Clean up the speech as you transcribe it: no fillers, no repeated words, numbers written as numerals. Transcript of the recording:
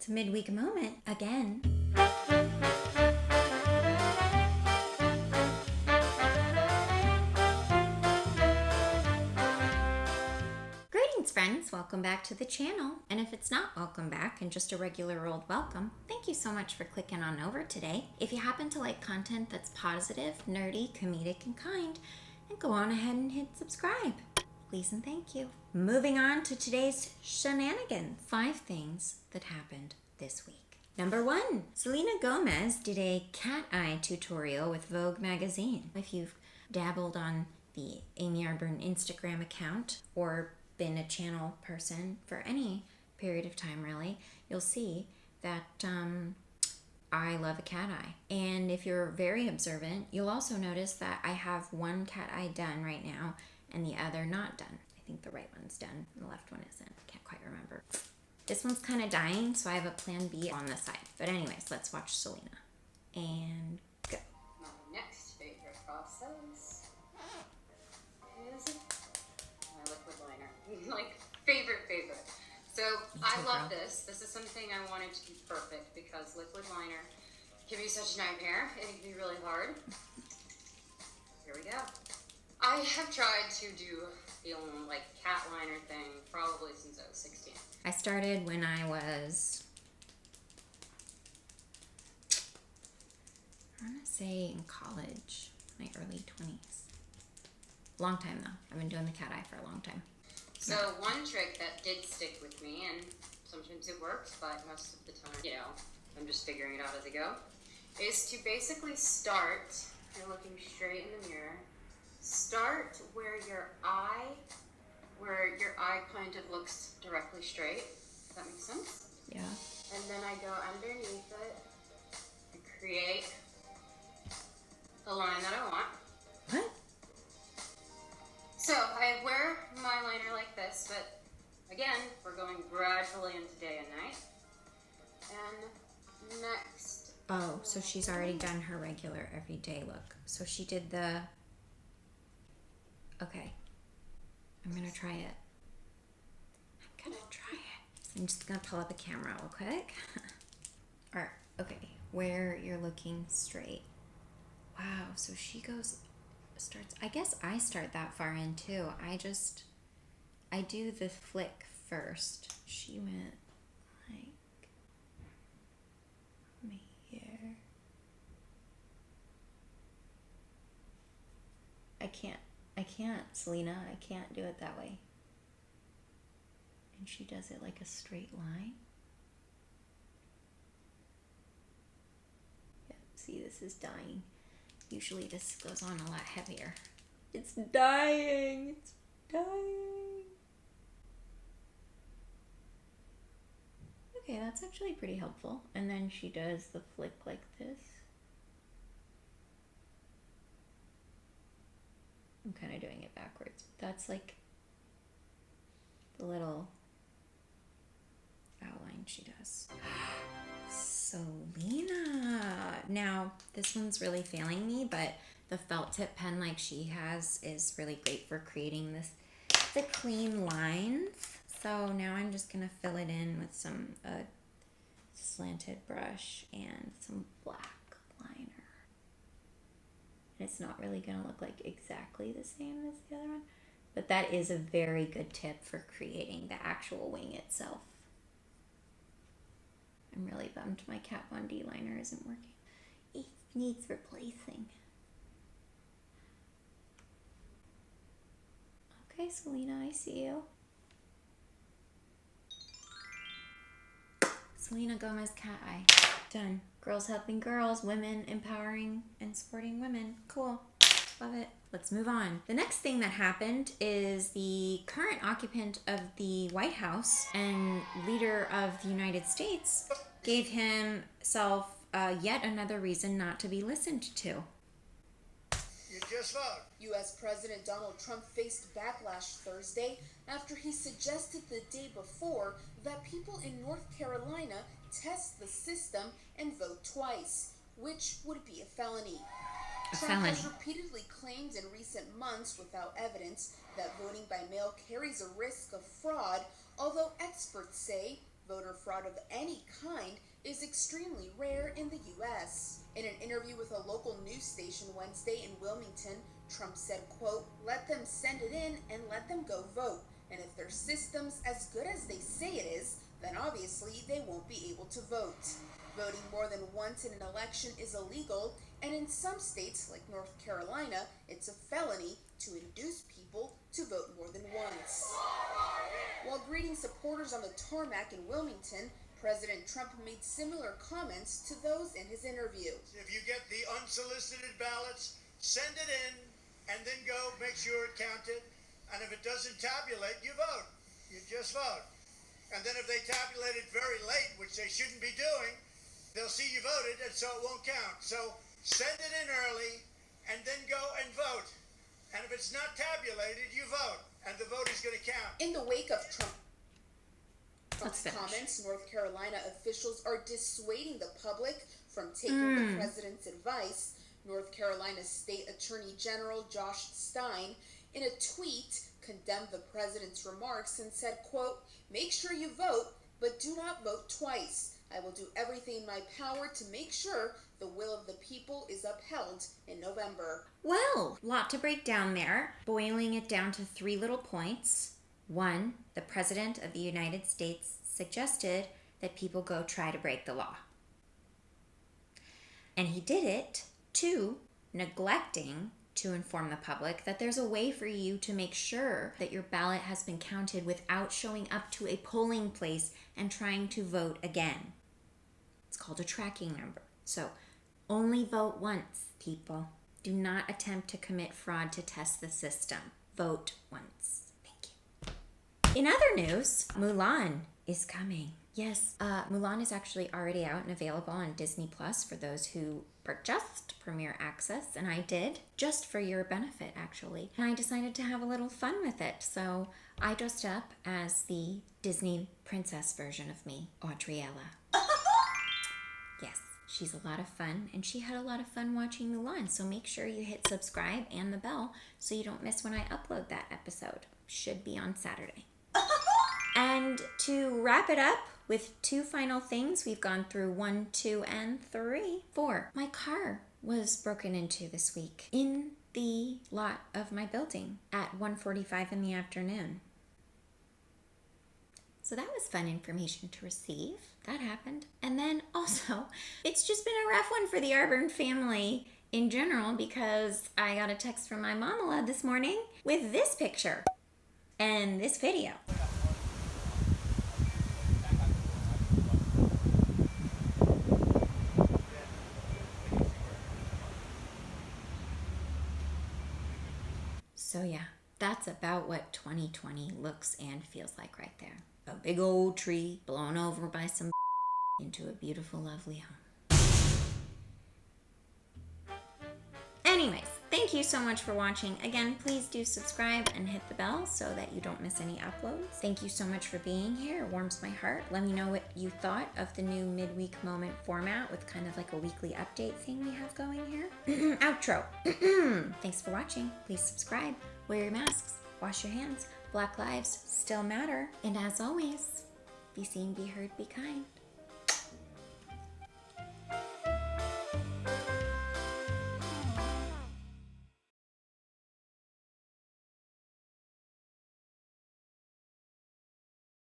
It's a midweek moment again. Greetings, friends. Welcome back to the channel. And if it's not welcome back and just a regular old welcome, thank you so much for clicking on over today. If you happen to like content that's positive, nerdy, comedic, and kind, then go on ahead and hit subscribe. Please and thank you. Moving on to today's shenanigans. 5 things that happened this week. Number 1, Selena Gomez did a cat eye tutorial with Vogue magazine. If you've dabbled on the Amy Arburn Instagram account or been a channel person for any period of time really, you'll see that I love a cat eye. And if you're very observant, you'll also notice that I have one cat eye done right now and the other not done. I think the right one's done and the left one isn't. Can't quite remember. This one's kind of dying, so I have a plan B on the side. But anyways, let's watch Selena. And go. My next favorite process is my liquid liner. Like, favorite. So, I love this. This is something I wanted to be perfect because liquid liner can be such a nightmare. It can be really hard. Here we go. I have tried to do the like cat liner thing probably since I was 16. I started when I was, I want to say in college, my early 20s. Long time though. I've been doing the cat eye for a long time. So one trick that did stick with me, and sometimes it works, but most of the time, you know, I'm just figuring it out as I go, is to basically start, you're looking straight in the mirror, start where your eye kind of looks directly straight. Does that make sense? Yeah. And then I go underneath it and create the line that I want. What? So I wear my liner like this, but again, we're going gradually into day and night. And next. Oh, so she's already done her regular everyday look. So she did the, okay. I'm gonna try it. I'm just gonna pull up a camera real quick. Alright, okay. Where you're looking straight. Wow, so she starts, I guess I start that far in too. I do the flick first. She went like here. I can't, Selena. I can't do it that way. And she does it like a straight line. Yep, see, this is dying. Usually this goes on a lot heavier. It's dying. It's dying. Okay, that's actually pretty helpful. And then she does the flick like this. I'm kind of doing it backwards. That's like the little outline she does. Selena. Now, this one's really failing me, but the felt tip pen like she has is really great for creating the clean lines. So now I'm just gonna fill it in with some slanted brush and some black liner. And it's not really gonna look like exactly the same as the other one, but that is a very good tip for creating the actual wing itself. I'm really bummed my Kat Von D liner isn't working. It needs replacing. Okay, Selena, I see you. Selena Gomez cat eye. Done. Girls helping girls, women empowering and supporting women. Cool. Love it. Let's move on. The next thing that happened is the current occupant of the White House and leader of the United States gave himself yet another reason not to be listened to. You just vote. U.S. President Donald Trump faced backlash Thursday after he suggested the day before that people in North Carolina test the system and vote twice, which would be a felony. Trump has repeatedly claimed in recent months without evidence that voting by mail carries a risk of fraud, although experts say Voter fraud of any kind is extremely rare in the U.S. In an interview with a local news station Wednesday in Wilmington, Trump said, quote, "Let them send it in and let them go vote. And if their system's as good as they say it is, then obviously they won't be able to vote." Voting more than once in an election is illegal, and in some states, like North Carolina, it's a felony to induce people to vote more than once. While greeting supporters on the tarmac in Wilmington, President Trump made similar comments to those in his interview. If you get the unsolicited ballots, send it in, and then go make sure it counted. And if it doesn't tabulate, you vote. You just vote. And then if they tabulate it very late, which they shouldn't be doing, they'll see you voted, and so it won't count. So send it in early, and then go and vote. And if it's not tabulated, you vote, and the vote is going to count. In the wake of Trump's comments, North Carolina officials are dissuading the public from taking the president's advice. North Carolina State Attorney General Josh Stein, in a tweet, condemned the president's remarks and said, quote, "Make sure you vote, but do not vote twice. I will do everything in my power to make sure the will of the people is upheld in November." Well, lot to break down there. Boiling it down to 3 little points. 1, the President of the United States suggested that people go try to break the law. And he did it. 2, neglecting to inform the public that there's a way for you to make sure that your ballot has been counted without showing up to a polling place and trying to vote again. It's called a tracking number. So only vote once, people. Do not attempt to commit fraud to test the system. Vote once. Thank you. In other news, Mulan is coming. Yes, Mulan is actually already out and available on Disney Plus for those who purchased Premier Access, and I did, just for your benefit, actually. And I decided to have a little fun with it, so I dressed up as the Disney princess version of me, Audriella. Yes, she's a lot of fun, and she had a lot of fun watching Mulan, so make sure you hit subscribe and the bell so you don't miss when I upload that episode. Should be on Saturday. And to wrap it up with 2 final things, we've gone through 1, 2, and 3. 4. My car was broken into this week in the lot of my building at 1:45 in the afternoon. So that was fun information to receive. That happened. And then also, it's just been a rough one for the Arbern family in general because I got a text from my mama this morning with this picture and this video. So yeah, that's about what 2020 looks and feels like right there. A big old tree blown over by some into a beautiful, lovely home. Anyways, thank you so much for watching. Again, please do subscribe and hit the bell so that you don't miss any uploads. Thank you so much for being here. It warms my heart. Let me know what you thought of the new midweek moment format with kind of like a weekly update thing we have going here. Outro. Thanks for watching. Please subscribe, wear your masks, wash your hands. Black lives still matter. And as always, be seen, be heard, be kind.